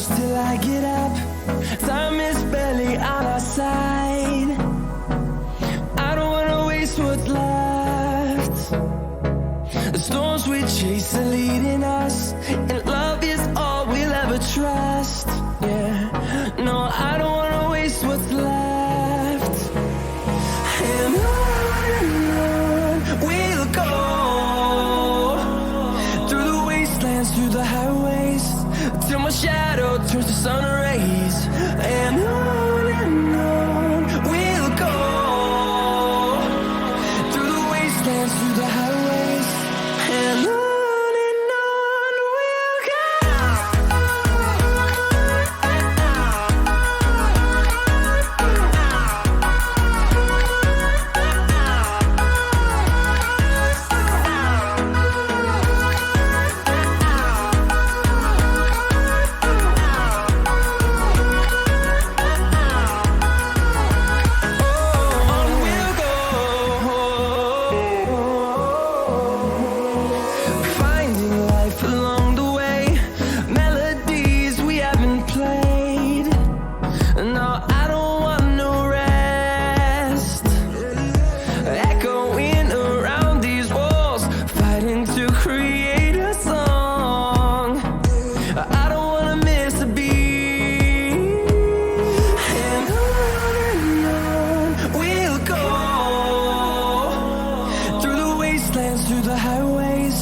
close till I get up. Time is barely on our side. I don't wanna waste what's left. The storms we chase are leading us, and love is all we'll ever trust. Yeah, no, I don't wanna waste what's left. And on we'll go, through the wastelands, through the highways, till my shadow turns to sun rays. And on we'll go, through the wastelands, through the highways, and on we'll go. Finding life along the way, melodies we haven't played. No, I don't want no rest. Echoing around these walls, fighting to create a song. I don't wanna miss a beat. And on we'll go, through the wastelands, through the highways,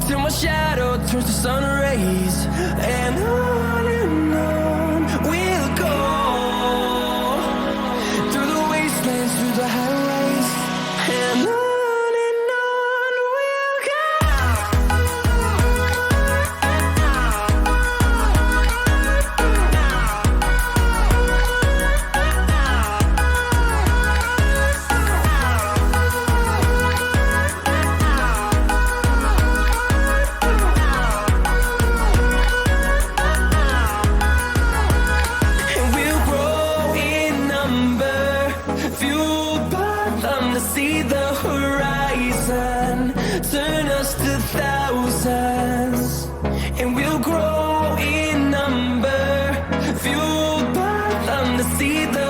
till my shadow turns to sun rays. And on we'll go, through the wastelands, through the highways, and on we'll go. And we'll grow in number, fueled by them to see the horizon, turn us to thousands. And we'll grow in number, fueled by them to see the